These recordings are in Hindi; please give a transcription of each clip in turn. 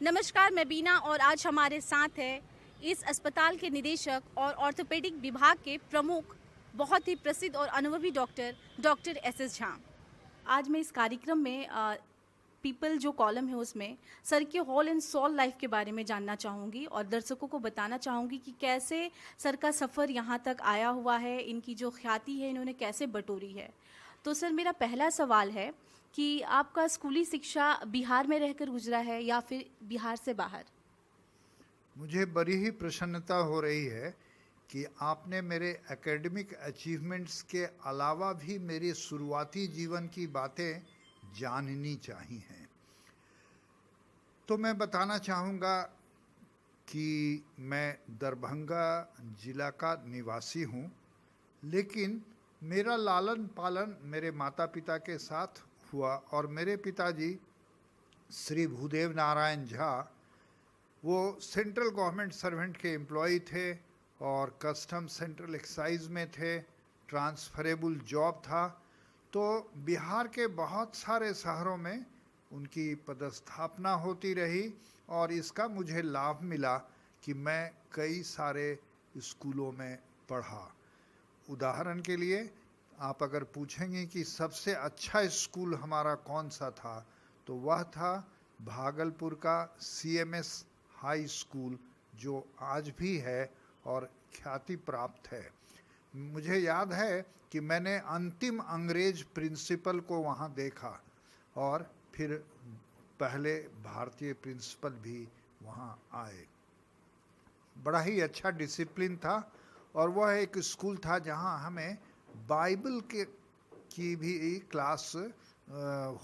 नमस्कार, मैं बीना और आज हमारे साथ है इस अस्पताल के निदेशक और ऑर्थोपेडिक विभाग के प्रमुख, बहुत ही प्रसिद्ध और अनुभवी डॉक्टर एस झा। आज मैं इस कार्यक्रम में पीपल जो कॉलम है उसमें सर के हॉल एंड सोल लाइफ के बारे में जानना चाहूँगी और दर्शकों को बताना चाहूँगी कि कैसे सर का सफ़र यहाँ तक आया हुआ है, इनकी जो ख्याति है इन्होंने कैसे बटोरी है। तो सर मेरा पहला सवाल है कि आपका स्कूली शिक्षा बिहार में रहकर गुजरा है या फिर बिहार से बाहर? मुझे बड़ी ही प्रसन्नता हो रही है कि आपने मेरे एकेडमिक अचीवमेंट्स के अलावा भी मेरे शुरुआती जीवन की बातें जाननी चाहिए हैं। तो मैं बताना चाहूँगा कि मैं दरभंगा जिला का निवासी हूँ, लेकिन मेरा लालन पालन मेरे माता पिता के साथ हुआ और मेरे पिताजी श्री भूदेव नारायण झा वो सेंट्रल गवर्नमेंट सर्वेंट के एम्प्लॉय थे और कस्टम सेंट्रल एक्साइज में थे, ट्रांसफरेबल जॉब था। तो बिहार के बहुत सारे शहरों में उनकी पदस्थापना होती रही और इसका मुझे लाभ मिला कि मैं कई सारे स्कूलों में पढ़ा। उदाहरण के लिए आप अगर पूछेंगे कि सबसे अच्छा स्कूल हमारा कौन सा था, तो वह था भागलपुर का CMS हाई स्कूल, जो आज भी है और ख्याति प्राप्त है। मुझे याद है कि मैंने अंतिम अंग्रेज प्रिंसिपल को वहाँ देखा और फिर पहले भारतीय प्रिंसिपल भी वहाँ आए। बड़ा ही अच्छा डिसिप्लिन था और वह एक स्कूल था जहाँ हमें बाइबल की भी क्लास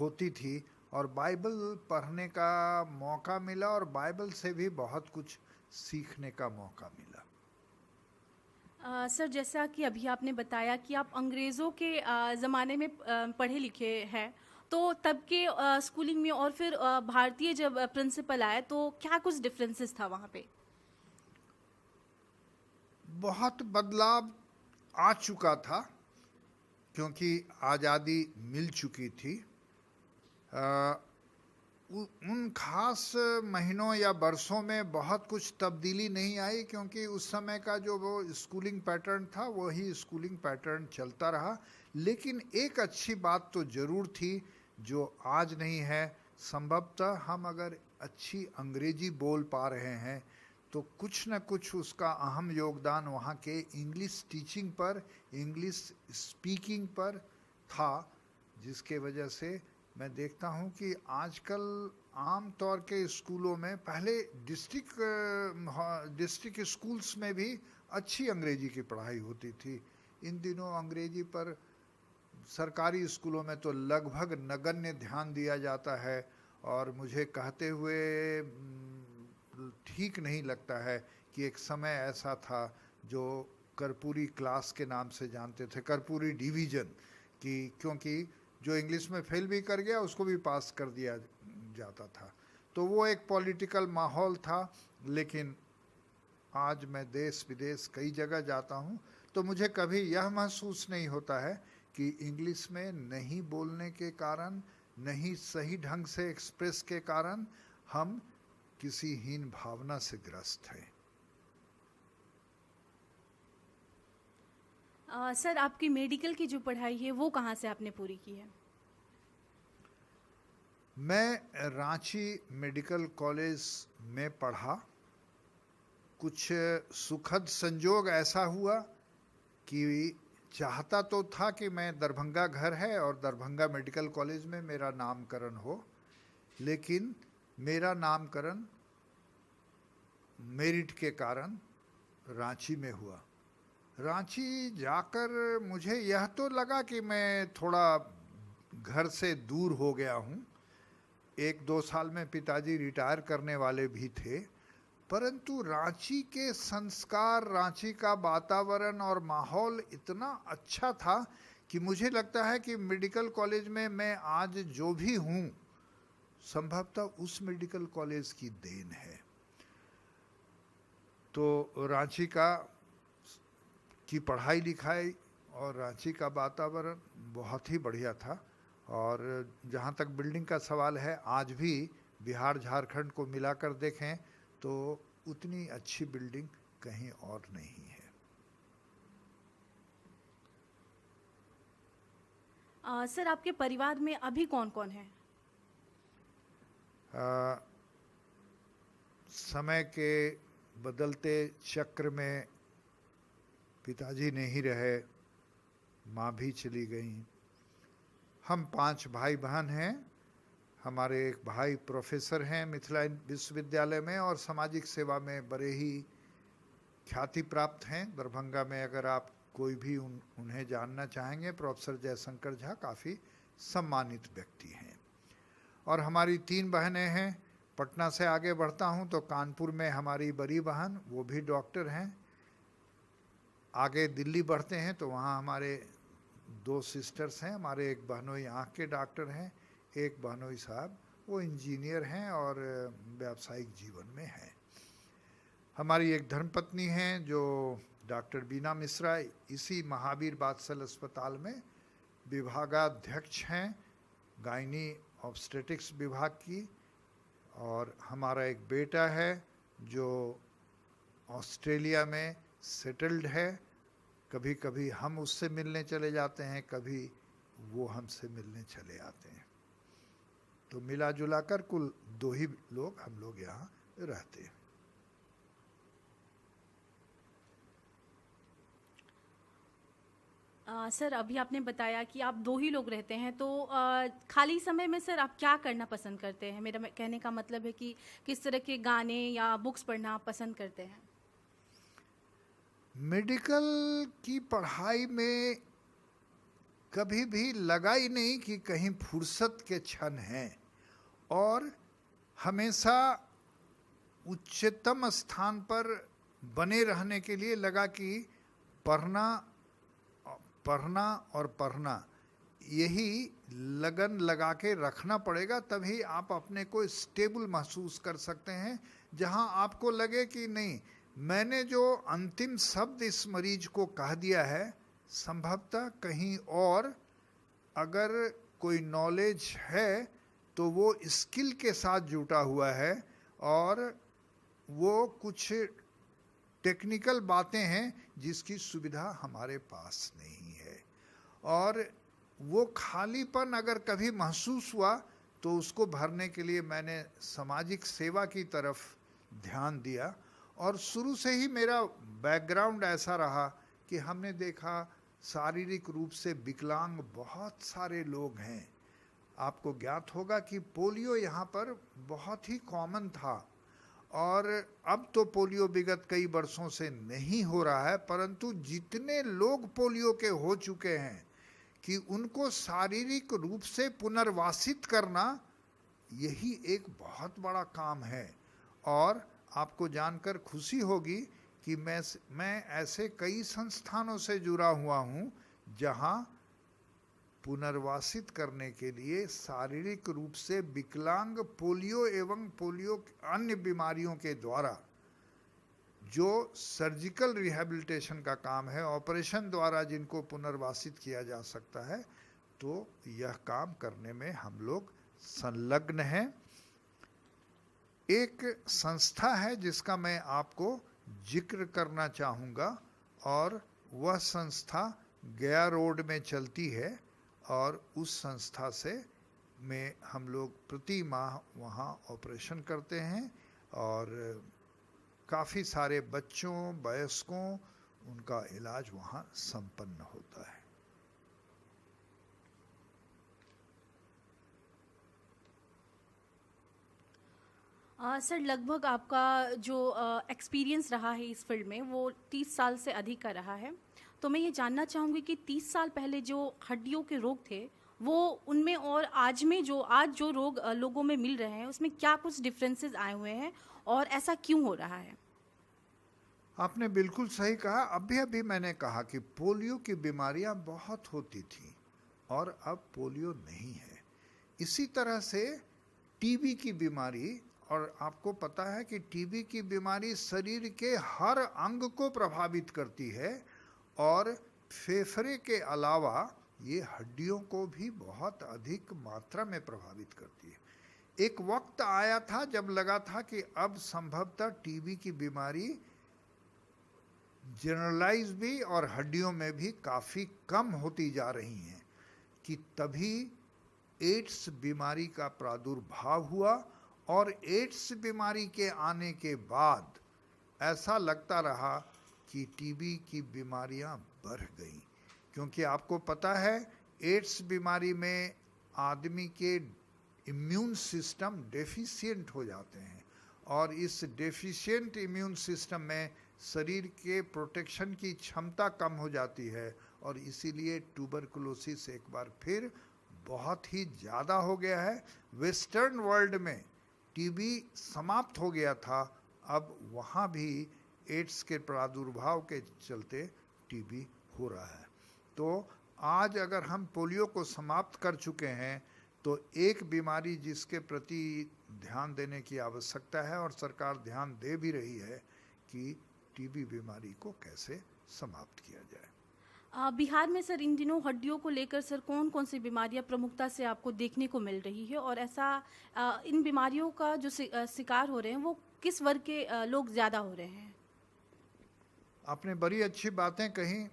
होती थी और बाइबल पढ़ने का मौका मिला और बाइबल से भी बहुत कुछ सीखने का मौका मिला। सर जैसा कि अभी आपने बताया कि आप अंग्रेज़ों के ज़माने में पढ़े लिखे हैं, तो तब के स्कूलिंग में और फिर भारतीय जब प्रिंसिपल आए तो क्या कुछ डिफरेंसेस था वहाँ पे? बहुत बदलाव आ चुका था क्योंकि आज़ादी मिल चुकी थी। उन खास महीनों या बरसों में बहुत कुछ तब्दीली नहीं आई क्योंकि उस समय का जो वो स्कूलिंग पैटर्न था वही स्कूलिंग पैटर्न चलता रहा। लेकिन एक अच्छी बात तो ज़रूर थी जो आज नहीं है। संभवतः हम अगर अच्छी अंग्रेजी बोल पा रहे हैं तो कुछ न कुछ उसका अहम योगदान वहाँ के इंग्लिश टीचिंग पर, इंग्लिश स्पीकिंग पर था, जिसके वजह से मैं देखता हूँ कि आजकल आम तौर के स्कूलों में, पहले डिस्ट्रिक्ट स्कूल्स में भी अच्छी अंग्रेजी की पढ़ाई होती थी। इन दिनों अंग्रेजी पर सरकारी स्कूलों में तो लगभग नगण्य ध्यान दिया जाता है और मुझे कहते हुए ठीक नहीं लगता है कि एक समय ऐसा था जो कर्पूरी क्लास के नाम से जानते थे, कर्पूरी डिवीज़न, कि क्योंकि जो इंग्लिश में फेल भी कर गया उसको भी पास कर दिया जाता था। तो वो एक पॉलिटिकल माहौल था। लेकिन आज मैं देश विदेश कई जगह जाता हूँ तो मुझे कभी यह महसूस नहीं होता है कि इंग्लिश में नहीं बोलने के कारण, नहीं सही ढंग से एक्सप्रेस के कारण हम किसी हीन भावना से ग्रस्त हैं। सर आपकी मेडिकल की जो पढ़ाई है वो कहाँ से आपने पूरी की है? मैं रांची मेडिकल कॉलेज में पढ़ा। कुछ सुखद संजोग ऐसा हुआ कि चाहता तो था कि मैं, दरभंगा घर है और दरभंगा मेडिकल कॉलेज में मेरा नामकरण हो, लेकिन मेरा नामकरण मेरिट के कारण रांची में हुआ। रांची जाकर मुझे यह तो लगा कि मैं थोड़ा घर से दूर हो गया हूँ। 1-2 साल में पिताजी रिटायर करने वाले भी थे, परंतु रांची के संस्कार, रांची का वातावरण और माहौल इतना अच्छा था कि मुझे लगता है कि मेडिकल कॉलेज में मैं आज जो भी हूँ संभवतः उस मेडिकल कॉलेज की देन है। तो रांची की पढ़ाई लिखाई और रांची का वातावरण बहुत ही बढ़िया था। और जहाँ तक बिल्डिंग का सवाल है, आज भी बिहार झारखंड को मिलाकर देखें तो उतनी अच्छी बिल्डिंग कहीं और नहीं है। सर आपके परिवार में अभी कौन कौन है? समय के बदलते चक्र में पिताजी नहीं रहे, माँ भी चली गई। हम 5 भाई बहन हैं। हमारे एक भाई प्रोफेसर हैं मिथिला विश्वविद्यालय में और सामाजिक सेवा में बड़े ही ख्याति प्राप्त हैं। दरभंगा में अगर आप कोई भी उन्हें जानना चाहेंगे, प्रोफेसर जयशंकर झा काफ़ी सम्मानित व्यक्ति हैं। और हमारी 3 बहनें हैं। पटना से आगे बढ़ता हूं तो कानपुर में हमारी बड़ी बहन, वो भी डॉक्टर हैं। आगे दिल्ली बढ़ते हैं तो वहाँ हमारे 2 सिस्टर्स हैं। हमारे एक बहनोई आँख के डॉक्टर हैं, एक बहनोई साहब वो इंजीनियर हैं और व्यावसायिक जीवन में हैं। हमारी एक धर्मपत्नी हैं जो डॉक्टर बीना मिश्रा इसी महावीर बादशाह अस्पताल में विभागाध्यक्ष हैं, गायनी ऑब्स्टेटिक्स विभाग की। और हमारा एक बेटा है जो ऑस्ट्रेलिया में सेटल्ड है। कभी कभी हम उससे मिलने चले जाते हैं, कभी वो हमसे मिलने चले आते हैं। तो मिला जुला कर कुल 2 ही लोग हम लोग यहाँ रहते हैं। सर अभी आपने बताया कि आप 2 ही लोग रहते हैं, तो खाली समय में सर आप क्या करना पसंद करते हैं? मेरा कहने का मतलब है कि किस तरह के गाने या बुक्स पढ़ना आप पसंद करते हैं? मेडिकल की पढ़ाई में कभी भी लगा ही नहीं कि कहीं फुर्सत के क्षण हैं, और हमेशा उच्चतम स्थान पर बने रहने के लिए लगा कि पढ़ना और पढ़ना यही लगन लगा के रखना पड़ेगा, तभी आप अपने को स्टेबल महसूस कर सकते हैं। जहां आपको लगे कि नहीं, मैंने जो अंतिम शब्द इस मरीज को कह दिया है, संभवतः कहीं और अगर कोई नॉलेज है तो वो स्किल के साथ जुटा हुआ है और वो कुछ टेक्निकल बातें हैं जिसकी सुविधा हमारे पास नहीं है। और वो खालीपन अगर कभी महसूस हुआ तो उसको भरने के लिए मैंने सामाजिक सेवा की तरफ ध्यान दिया। और शुरू से ही मेरा बैकग्राउंड ऐसा रहा कि हमने देखा शारीरिक रूप से विकलांग बहुत सारे लोग हैं। आपको ज्ञात होगा कि पोलियो यहाँ पर बहुत ही कॉमन था, और अब तो पोलियो विगत कई वर्षों से नहीं हो रहा है, परंतु जितने लोग पोलियो के हो चुके हैं कि उनको शारीरिक रूप से पुनर्वासित करना यही एक बहुत बड़ा काम है। और आपको जानकर खुशी होगी कि मैं ऐसे कई संस्थानों से जुड़ा हुआ हूँ जहाँ पुनर्वासित करने के लिए शारीरिक रूप से विकलांग पोलियो एवं पोलियो अन्य बीमारियों के द्वारा जो सर्जिकल रिहैबिलिटेशन का काम है, ऑपरेशन द्वारा जिनको पुनर्वासित किया जा सकता है, तो यह काम करने में हम लोग संलग्न हैं। एक संस्था है जिसका मैं आपको जिक्र करना चाहूँगा, और वह संस्था गया रोड में चलती है, और उस संस्था से में हम लोग प्रति माह वहाँ ऑपरेशन करते हैं और काफ़ी सारे बच्चों, वयस्कों, उनका इलाज वहाँ संपन्न होता है। सर लगभग आपका जो एक्सपीरियंस रहा है इस फील्ड में वो 30 साल से अधिक का रहा है, तो मैं ये जानना चाहूँगी कि 30 साल पहले जो हड्डियों के रोग थे वो उनमें और आज जो रोग लोगों में मिल रहे हैं उसमें क्या कुछ डिफरेंसेस आए हुए हैं और ऐसा क्यों हो रहा है? आपने बिल्कुल सही कहा। अभी मैंने कहा कि पोलियो की बीमारियां बहुत होती थी और अब पोलियो नहीं है। इसी तरह से टीबी की बीमारी, और आपको पता है कि टीबी की बीमारी शरीर के हर अंग को प्रभावित करती है और फेफड़े के अलावा ये हड्डियों को भी बहुत अधिक मात्रा में प्रभावित करती है। एक वक्त आया था जब लगा था कि अब संभवतः टीबी की बीमारी जनरलाइज भी और हड्डियों में भी काफ़ी कम होती जा रही हैं, कि तभी एड्स बीमारी का प्रादुर्भाव हुआ। और एड्स बीमारी के आने के बाद ऐसा लगता रहा कि टीबी की बीमारियां बढ़ गई, क्योंकि आपको पता है एड्स बीमारी में आदमी के इम्यून सिस्टम डेफिशिएंट हो जाते हैं, और इस डेफिशिएंट इम्यून सिस्टम में शरीर के प्रोटेक्शन की क्षमता कम हो जाती है, और इसीलिए ट्यूबरकुलोसिस एक बार फिर बहुत ही ज़्यादा हो गया है। वेस्टर्न वर्ल्ड में टीबी समाप्त हो गया था, अब वहाँ भी एड्स के प्रादुर्भाव के चलते टीबी हो रहा है। तो आज अगर हम पोलियो को समाप्त कर चुके हैं, तो एक बीमारी जिसके प्रति ध्यान देने की आवश्यकता है, और सरकार ध्यान दे भी रही है, कि टीबी बीमारी को कैसे समाप्त किया जाए। बिहार में सर इन दिनों हड्डियों को लेकर सर कौन कौन सी बीमारियां प्रमुखता से आपको देखने को मिल रही है, और ऐसा इन बीमारियों का जो शिकार हो रहे हैं वो किस वर्ग के लोग ज़्यादा हो रहे हैं? आपने बड़ी अच्छी बातें कही।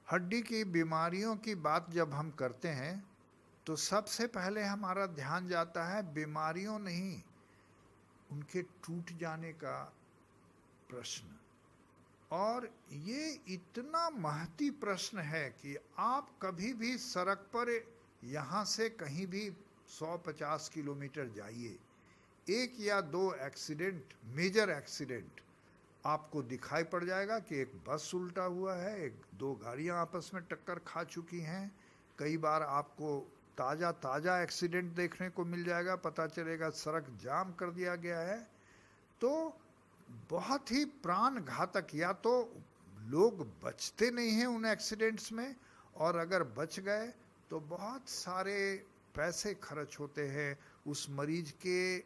हड्डी की बीमारियों की बात जब हम करते हैं तो सबसे पहले हमारा ध्यान जाता है बीमारियों नहीं, उनके टूट जाने का प्रश्न। और ये इतना महती प्रश्न है कि आप कभी भी सड़क पर यहाँ से कहीं भी 150 किलोमीटर जाइए, एक या दो एक्सीडेंट, मेजर एक्सीडेंट आपको दिखाई पड़ जाएगा कि एक बस उल्टा हुआ है, एक दो गाड़ियाँ आपस में टक्कर खा चुकी हैं। कई बार आपको ताज़ा एक्सीडेंट देखने को मिल जाएगा, पता चलेगा सड़क जाम कर दिया गया है। तो बहुत ही प्राण घातक, या तो लोग बचते नहीं हैं उन एक्सीडेंट्स में, और अगर बच गए तो बहुत सारे पैसे खर्च होते हैं, उस मरीज के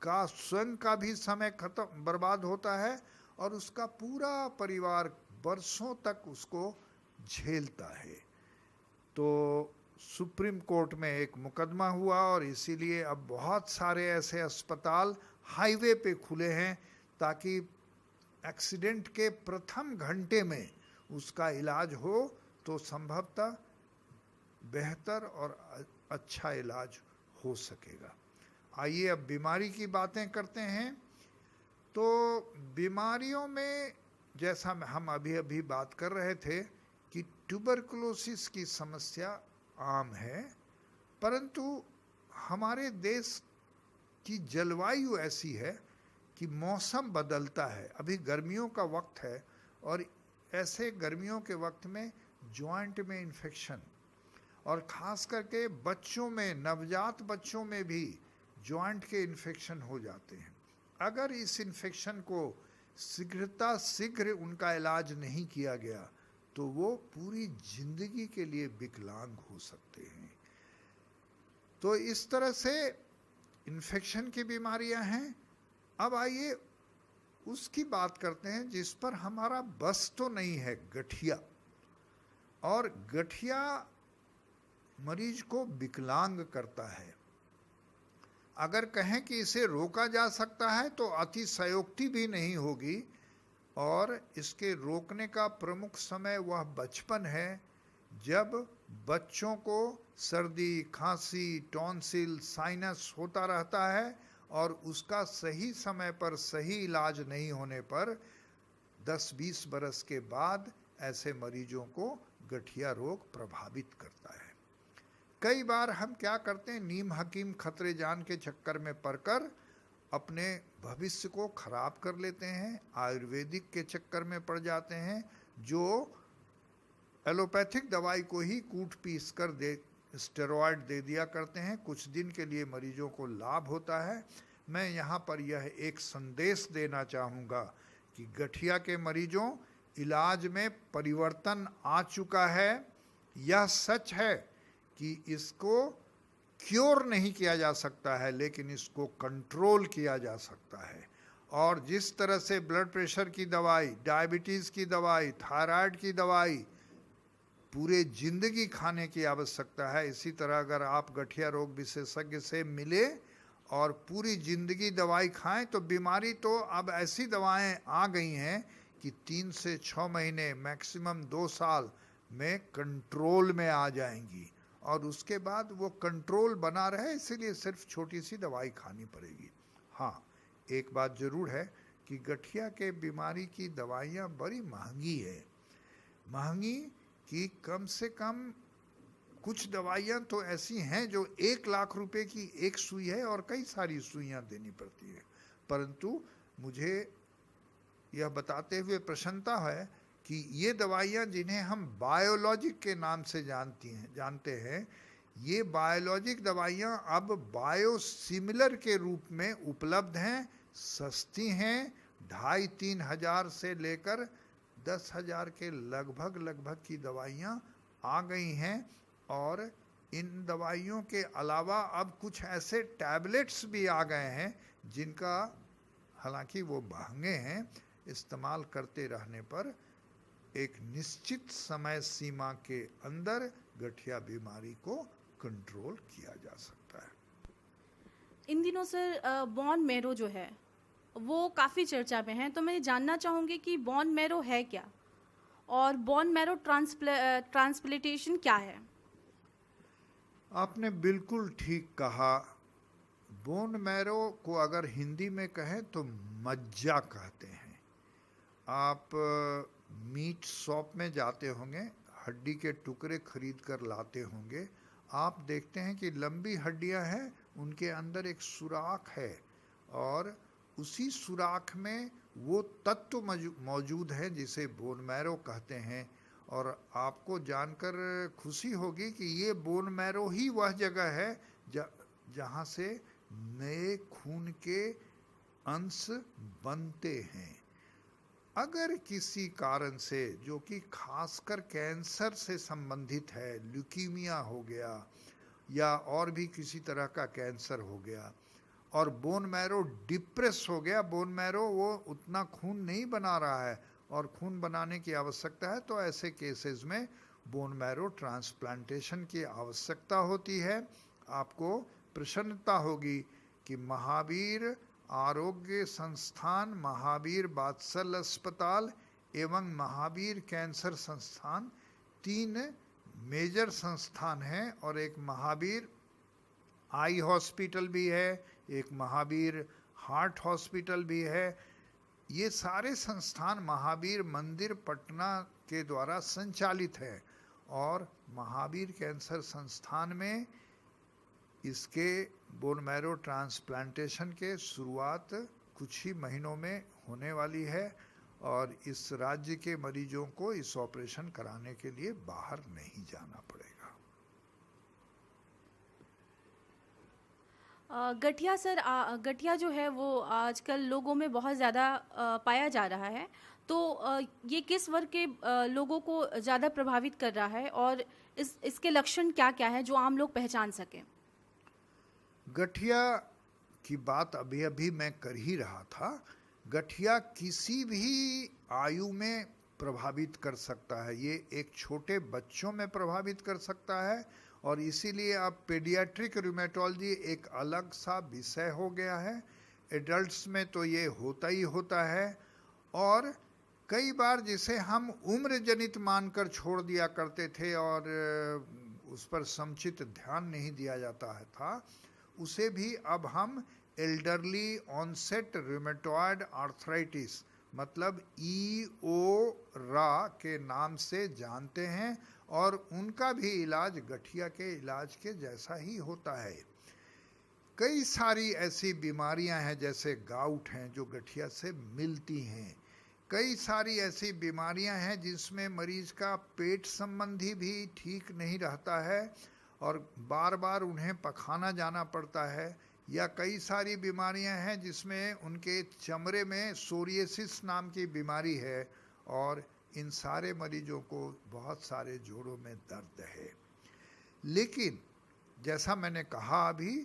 का स्वयं का भी समय खत्म बर्बाद होता है, और उसका पूरा परिवार बरसों तक उसको झेलता है। तो सुप्रीम कोर्ट में एक मुकदमा हुआ, और इसीलिए अब बहुत सारे ऐसे अस्पताल हाईवे पे खुले हैं, ताकि एक्सीडेंट के प्रथम घंटे में उसका इलाज हो तो संभवतः बेहतर और अच्छा इलाज हो सकेगा। आइए अब बीमारी की बातें करते हैं। तो बीमारियों में जैसा हम अभी बात कर रहे थे कि ट्यूबरकुलोसिस की समस्या आम है, परंतु हमारे देश की जलवायु ऐसी है कि मौसम बदलता है। अभी गर्मियों का वक्त है, और ऐसे गर्मियों के वक्त में जॉइंट में इन्फेक्शन, और ख़ास करके बच्चों में, नवजात बच्चों में भी जॉइंट के इन्फेक्शन हो जाते हैं। अगर इस इन्फेक्शन को शीघ्र उनका इलाज नहीं किया गया तो वो पूरी जिंदगी के लिए विकलांग हो सकते हैं। तो इस तरह से इन्फेक्शन की बीमारियां हैं। अब आइए उसकी बात करते हैं जिस पर हमारा बस तो नहीं है, गठिया। और गठिया मरीज को विकलांग करता है। अगर कहें कि इसे रोका जा सकता है तो अतिशयोक्ति भी नहीं होगी, और इसके रोकने का प्रमुख समय वह बचपन है, जब बच्चों को सर्दी, खांसी, टॉन्सिल, साइनस होता रहता है, और उसका सही समय पर सही इलाज नहीं होने पर 10-20 बरस के बाद ऐसे मरीजों को गठिया रोग प्रभावित करता है। कई बार हम क्या करते हैं, नीम हकीम खतरे जान के चक्कर में पड़कर अपने भविष्य को खराब कर लेते हैं, आयुर्वेदिक के चक्कर में पड़ जाते हैं, जो एलोपैथिक दवाई को ही कूट पीस कर स्टेरॉयड दे दिया करते हैं। कुछ दिन के लिए मरीजों को लाभ होता है। मैं यहाँ पर यह एक संदेश देना चाहूँगा कि गठिया के मरीजों, इलाज में परिवर्तन आ चुका है। यह सच है कि इसको क्योर नहीं किया जा सकता है, लेकिन इसको कंट्रोल किया जा सकता है। और जिस तरह से ब्लड प्रेशर की दवाई, डायबिटीज़ की दवाई, थायराइड की दवाई पूरे जिंदगी खाने की आवश्यकता है, इसी तरह अगर आप गठिया रोग विशेषज्ञ से मिले और पूरी ज़िंदगी दवाई खाएं तो बीमारी तो अब ऐसी दवाएं आ गई हैं कि 3 से 6 महीने मैक्सिमम 2 साल में कंट्रोल में आ जाएंगी, और उसके बाद वो कंट्रोल बना रहे इसीलिए सिर्फ छोटी सी दवाई खानी पड़ेगी। हाँ, एक बात ज़रूर है कि गठिया के बीमारी की दवाइयाँ बड़ी महंगी है, महंगी कि कम से कम कुछ दवाइयाँ तो ऐसी हैं जो 1 लाख रुपए की एक सुई है और कई सारी सुइयाँ देनी पड़ती है। परंतु मुझे यह बताते हुए प्रसन्नता है कि ये दवाइयाँ जिन्हें हम बायोलॉजिक के नाम से जानते हैं, ये बायोलॉजिक दवाइयाँ अब बायोसिमिलर के रूप में उपलब्ध हैं, सस्ती हैं, 2,500-3 हज़ार से लेकर 10,000 के लगभग की दवाइयाँ आ गई हैं। और इन दवाइयों के अलावा अब कुछ ऐसे टैबलेट्स भी आ गए हैं जिनका हालांकि वो महंगे हैं, इस्तेमाल करते रहने पर एक निश्चित समय सीमा के अंदर गठिया बीमारी को कंट्रोल किया जा सकता है। इन दिनों सर बोन मैरो जो है वो काफ़ी चर्चा में है, तो मैं जानना चाहूँगी कि बोन मैरो है क्या और बोन मैरो ट्रांसप्लांटेशन क्या है। आपने बिल्कुल ठीक कहा। बोन मैरो को अगर हिंदी में कहें तो मज्जा कहते हैं। आप मीट शॉप में जाते होंगे, हड्डी के टुकड़े खरीद कर लाते होंगे, आप देखते हैं कि लंबी हड्डियां हैं, उनके अंदर एक सुराख है और उसी सुराख में वो तत्व मौजूद है जिसे बोन मैरो कहते हैं। और आपको जानकर खुशी होगी कि ये बोन मैरो ही वह जगह है जहाँ से नए खून के अंश बनते हैं। अगर किसी कारण से, जो कि खासकर कैंसर से संबंधित है, ल्यूकीमिया हो गया या और भी किसी तरह का कैंसर हो गया और बोन मैरो डिप्रेस हो गया, बोन मैरो वो उतना खून नहीं बना रहा है और खून बनाने की आवश्यकता है, तो ऐसे केसेस में बोन मैरो ट्रांसप्लांटेशन की आवश्यकता होती है। आपको प्रसन्नता होगी कि महावीर आरोग्य संस्थान, महावीर बात्सल अस्पताल एवं महावीर कैंसर संस्थान 3 मेजर संस्थान हैं और एक महावीर आई हॉस्पिटल भी है, एक महावीर हार्ट हॉस्पिटल भी है। ये सारे संस्थान महावीर मंदिर पटना के द्वारा संचालित है और महावीर कैंसर संस्थान में इसके बोन मैरो ट्रांसप्लांटेशन के शुरुआत कुछ ही महीनों में होने वाली है और इस राज्य के मरीजों को इस ऑपरेशन कराने के लिए बाहर नहीं जाना पड़ेगा। गठिया सर, गठिया जो है वो आजकल लोगों में बहुत ज़्यादा पाया जा रहा है, तो ये किस वर्ग के लोगों को ज़्यादा प्रभावित कर रहा है और इसके लक्षण क्या क्या है जो आम लोग पहचान सकें। गठिया की बात अभी अभी मैं कर ही रहा था। गठिया किसी भी आयु में प्रभावित कर सकता है, ये एक छोटे बच्चों में प्रभावित कर सकता है और इसीलिए अब पीडियाट्रिक रूमेटोलॉजी एक अलग सा विषय हो गया है। एडल्ट्स में तो ये होता ही होता है और कई बार जिसे हम उम्र जनित मानकर छोड़ दिया करते थे और उस पर समुचित ध्यान नहीं दिया जाता था, उसे भी अब हम एल्डरली ऑनसेट रूमेटॉयड आर्थराइटिस मतलब EORA के नाम से जानते हैं और उनका भी इलाज गठिया के इलाज के जैसा ही होता है। कई सारी ऐसी बीमारियां हैं जैसे गाउट हैं जो गठिया से मिलती हैं। कई सारी ऐसी बीमारियां हैं जिसमें मरीज का पेट संबंधी भी ठीक नहीं रहता है और बार बार उन्हें पखाना जाना पड़ता है, या कई सारी बीमारियां हैं जिसमें उनके चमड़े में सोरियासिस नाम की बीमारी है और इन सारे मरीजों को बहुत सारे जोड़ों में दर्द है। लेकिन जैसा मैंने कहा अभी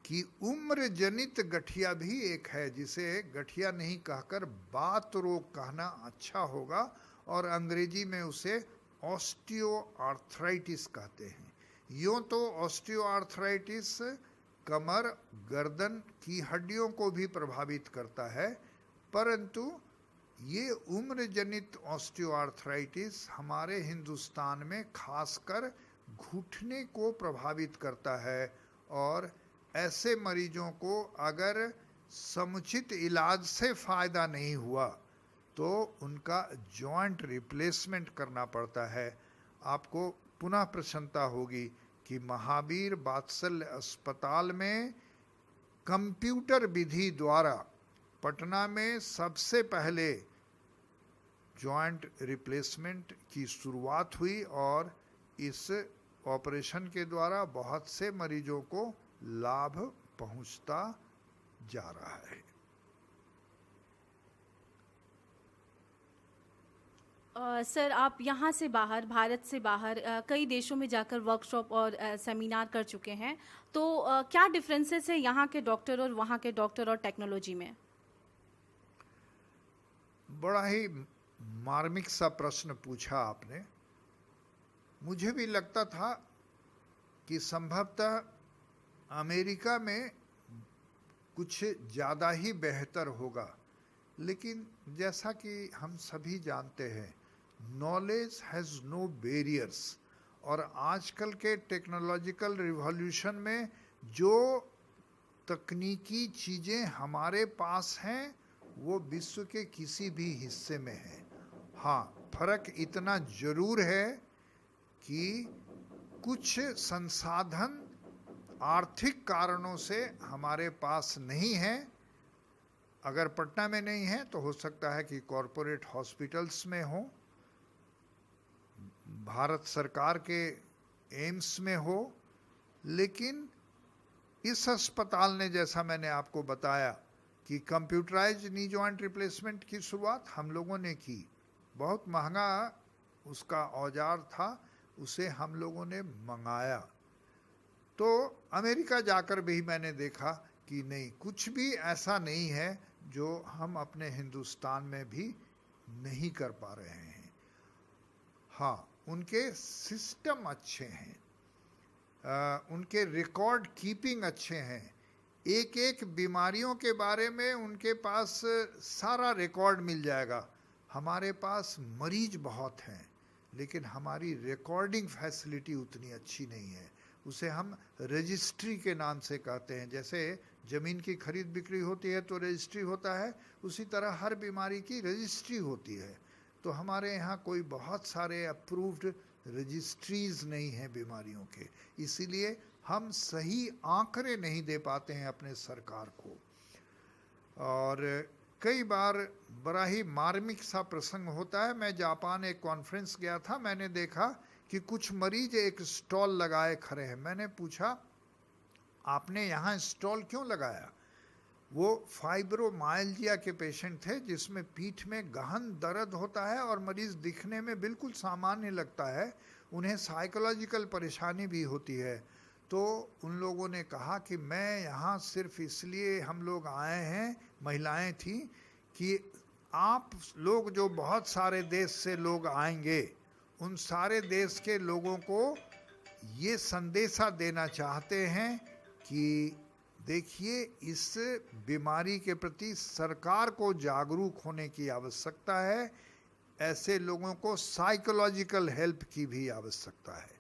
कि उम्र जनित गठिया भी एक है जिसे गठिया नहीं कहकर बात रोग कहना अच्छा होगा और अंग्रेजी में उसे ऑस्टियोआर्थराइटिस कहते हैं। यूँ तो ऑस्टियोआर्थराइटिस कमर, गर्दन की हड्डियों को भी प्रभावित करता है, परंतु ये उम्र जनित ऑस्टियोआर्थराइटिस हमारे हिंदुस्तान में खासकर घुटने को प्रभावित करता है। और ऐसे मरीजों को अगर समुचित इलाज से फ़ायदा नहीं हुआ तो उनका जॉइंट रिप्लेसमेंट करना पड़ता है। आपको पुनः प्रसन्नता होगी कि महावीर वात्सल्य अस्पताल में कंप्यूटर विधि द्वारा पटना में सबसे पहले जॉइंट रिप्लेसमेंट की शुरुआत हुई और इस ऑपरेशन के द्वारा बहुत से मरीजों को लाभ पहुंचता जा रहा है। सर, आप यहाँ से बाहर, भारत से बाहर कई देशों में जाकर वर्कशॉप और सेमिनार कर चुके हैं, तो क्या डिफरेंसेस है यहाँ के डॉक्टर और वहाँ के डॉक्टर और टेक्नोलॉजी में? बड़ा ही मार्मिक सा प्रश्न पूछा आपने। मुझे भी लगता था कि संभवतः अमेरिका में कुछ ज़्यादा ही बेहतर होगा, लेकिन जैसा कि हम सभी जानते हैं, नॉलेज हैज़ नो बैरियर्स। और आजकल के टेक्नोलॉजिकल रिवॉल्यूशन में जो तकनीकी चीज़ें हमारे पास हैं वो विश्व के किसी भी हिस्से में हैं। हाँ, फर्क इतना ज़रूर है कि कुछ संसाधन आर्थिक कारणों से हमारे पास नहीं है। अगर पटना में नहीं है तो हो सकता है कि कॉरपोरेट हॉस्पिटल्स में हो, भारत सरकार के एम्स में हो, लेकिन इस अस्पताल ने, जैसा मैंने आपको बताया कि कंप्यूटराइज नी जॉइंट रिप्लेसमेंट की शुरुआत हम लोगों ने की। बहुत महंगा उसका औजार था, उसे हम लोगों ने मंगाया। तो अमेरिका जाकर भी मैंने देखा कि नहीं, कुछ भी ऐसा नहीं है जो हम अपने हिंदुस्तान में भी नहीं कर पा रहे हैं। हाँ, उनके सिस्टम अच्छे हैं, उनके रिकॉर्ड कीपिंग अच्छे हैं, एक एक बीमारियों के बारे में उनके पास सारा रिकॉर्ड मिल जाएगा। हमारे पास मरीज बहुत हैं, लेकिन हमारी रिकॉर्डिंग फैसिलिटी उतनी अच्छी नहीं है। उसे हम रजिस्ट्री के नाम से कहते हैं। जैसे ज़मीन की खरीद बिक्री होती है तो रजिस्ट्री होता है, उसी तरह हर बीमारी की रजिस्ट्री होती है। तो हमारे यहाँ कोई बहुत सारे अप्रूव्ड रजिस्ट्रीज़ नहीं हैं बीमारियों के, इसीलिए हम सही आंकड़े नहीं दे पाते हैं अपने सरकार को। और कई बार बड़ा ही मार्मिक सा प्रसंग होता है। मैं जापान एक कॉन्फ्रेंस गया था, मैंने देखा कि कुछ मरीज एक स्टॉल लगाए खड़े हैं। मैंने पूछा, आपने यहाँ स्टॉल क्यों लगाया? वो फाइब्रोमाइल्जिया के पेशेंट थे, जिसमें पीठ में गहन दर्द होता है और मरीज दिखने में बिल्कुल सामान्य लगता है, उन्हें साइकोलॉजिकल परेशानी भी होती है। तो उन लोगों ने कहा कि मैं यहाँ सिर्फ इसलिए हम लोग आए हैं, महिलाएं थीं, कि आप लोग जो बहुत सारे देश से लोग आएंगे, उन सारे देश के लोगों को ये संदेशा देना चाहते हैं कि देखिए, इस बीमारी के प्रति सरकार को जागरूक होने की आवश्यकता है, ऐसे लोगों को साइकोलॉजिकल हेल्प की भी आवश्यकता है।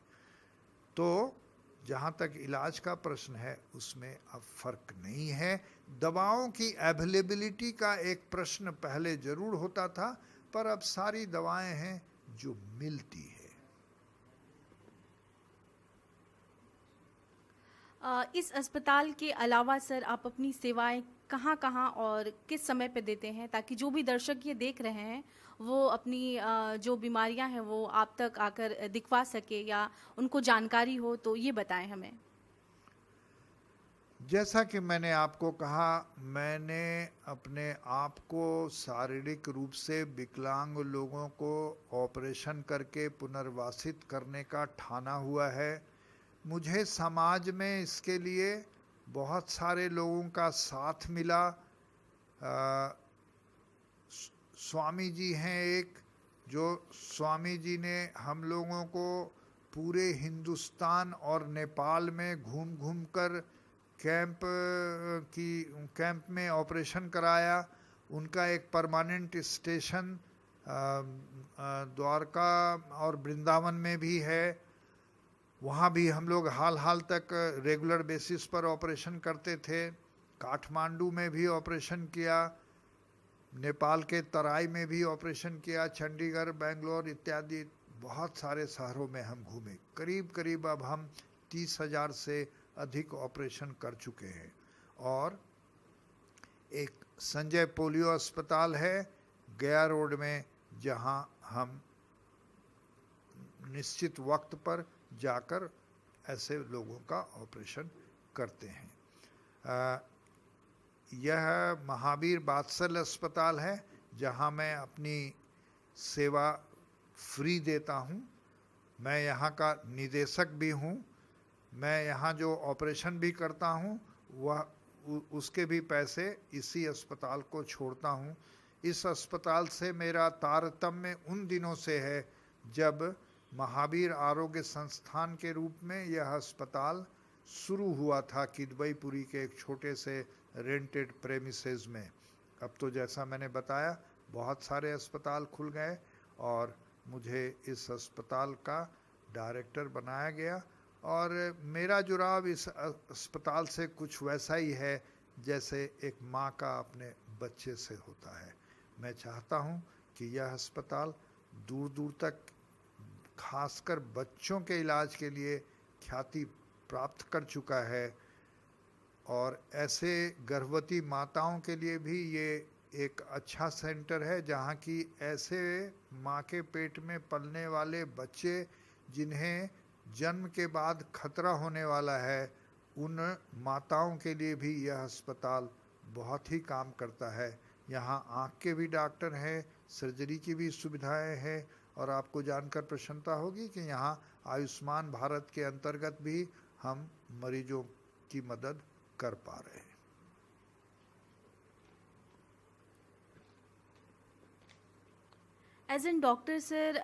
तो जहाँ तक इलाज का प्रश्न है, उसमें अब फर्क नहीं है। दवाओं की अवेलेबिलिटी का एक प्रश्न पहले जरूर होता था, पर अब सारी दवाएं हैं जो मिलती है। इस अस्पताल के अलावा सर, आप अपनी सेवाएं कहाँ और किस समय पे देते हैं, ताकि जो भी दर्शक ये देख रहे हैं वो अपनी जो बीमारियां हैं वो आप तक आकर दिखवा सके या उनको जानकारी हो, तो ये बताएं हमें। जैसा कि मैंने आपको कहा, मैंने अपने आप को शारीरिक रूप से विकलांग लोगों को ऑपरेशन करके पुनर्वासित करने का ठाना हुआ है। मुझे समाज में इसके लिए बहुत सारे लोगों का साथ मिला। स्वामी जी हैं एक, जो स्वामी जी ने हम लोगों को पूरे हिंदुस्तान और नेपाल में घूम कर कैंप में ऑपरेशन कराया। उनका एक परमानेंट स्टेशन द्वारका और वृंदावन में भी है। वहाँ भी हम लोग हाल तक रेगुलर बेसिस पर ऑपरेशन करते थे। काठमांडू में भी ऑपरेशन किया, नेपाल के तराई में भी ऑपरेशन किया, चंडीगढ़, बेंगलोर इत्यादि बहुत सारे शहरों में हम घूमे। करीब अब हम 30,000 से अधिक ऑपरेशन कर चुके हैं। और एक संजय पोलियो अस्पताल है गया रोड में, जहां हम निश्चित वक्त पर जाकर ऐसे लोगों का ऑपरेशन करते हैं। यह महावीर बात्सल अस्पताल है, जहां मैं अपनी सेवा फ्री देता हूं। मैं यहाँ का निदेशक भी हूँ। मैं यहाँ जो ऑपरेशन भी करता हूँ वह उसके भी पैसे इसी अस्पताल को छोड़ता हूँ। इस अस्पताल से मेरा तारतम्य उन दिनों से है जब महावीर आरोग्य संस्थान के रूप में यह अस्पताल शुरू हुआ था किदवईपुरी के एक छोटे से रेंटेड प्रेमिसेस में। अब तो जैसा मैंने बताया बहुत सारे अस्पताल खुल गए और मुझे इस अस्पताल का डायरेक्टर बनाया गया। और मेरा जुड़ाव इस अस्पताल से कुछ वैसा ही है जैसे एक माँ का अपने बच्चे से होता है। मैं चाहता हूँ कि यह अस्पताल दूर दूर तक खासकर बच्चों के इलाज के लिए ख्याति प्राप्त कर चुका है। और ऐसे गर्भवती माताओं के लिए भी ये एक अच्छा सेंटर है, जहाँ की ऐसे माँ के पेट में पलने वाले बच्चे जिन्हें जन्म के बाद खतरा होने वाला है, उन माताओं के लिए भी यह अस्पताल बहुत ही काम करता है। यहाँ आँख के भी डॉक्टर हैं, सर्जरी की भी सुविधाएं हैं। और आपको जानकर प्रसन्नता होगी कि यहाँ आयुष्मान भारत के अंतर्गत भी हम मरीजों की मदद कर पा रहे हैं। As an doctor sir,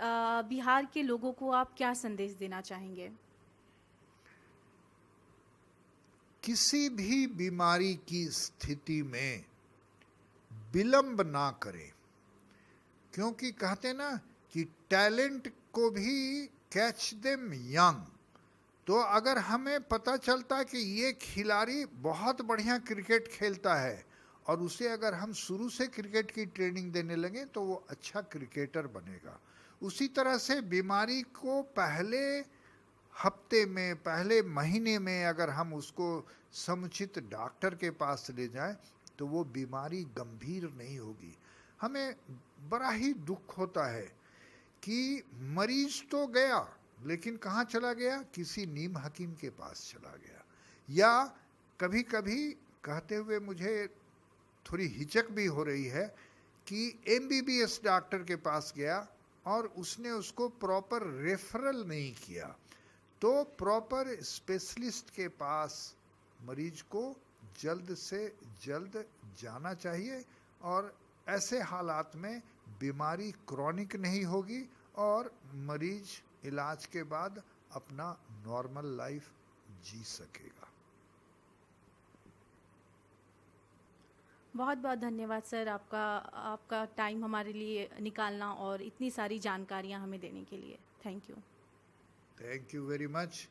Bihar के लोगों को आप क्या संदेश देना चाहेंगे? किसी भी बीमारी की स्थिति में विलंब ना करें, क्योंकि कहते ना कि टैलेंट को भी कैच देम यंग। तो अगर हमें पता चलता कि ये खिलाड़ी बहुत बढ़िया क्रिकेट खेलता है और उसे अगर हम शुरू से क्रिकेट की ट्रेनिंग देने लगे तो वो अच्छा क्रिकेटर बनेगा। उसी तरह से बीमारी को पहले हफ्ते में, पहले महीने में अगर हम उसको समुचित डॉक्टर के पास ले जाएं तो वो बीमारी गंभीर नहीं होगी। हमें बड़ा ही दुख होता है कि मरीज तो गया लेकिन कहाँ चला गया? किसी नीम हकीम के पास चला गया। या कभी कभी कहते हुए मुझे थोड़ी हिचक भी हो रही है कि MBBS डॉक्टर के पास गया और उसने उसको प्रॉपर रेफरल नहीं किया। तो प्रॉपर स्पेशलिस्ट के पास मरीज को जल्द से जल्द जाना चाहिए और ऐसे हालात में बीमारी क्रॉनिक नहीं होगी और मरीज इलाज के बाद अपना नॉर्मल लाइफ जी सकेगा। बहुत बहुत धन्यवाद सर, आपका टाइम हमारे लिए निकालना और इतनी सारी जानकारियां हमें देने के लिए। Thank you. Thank you very much.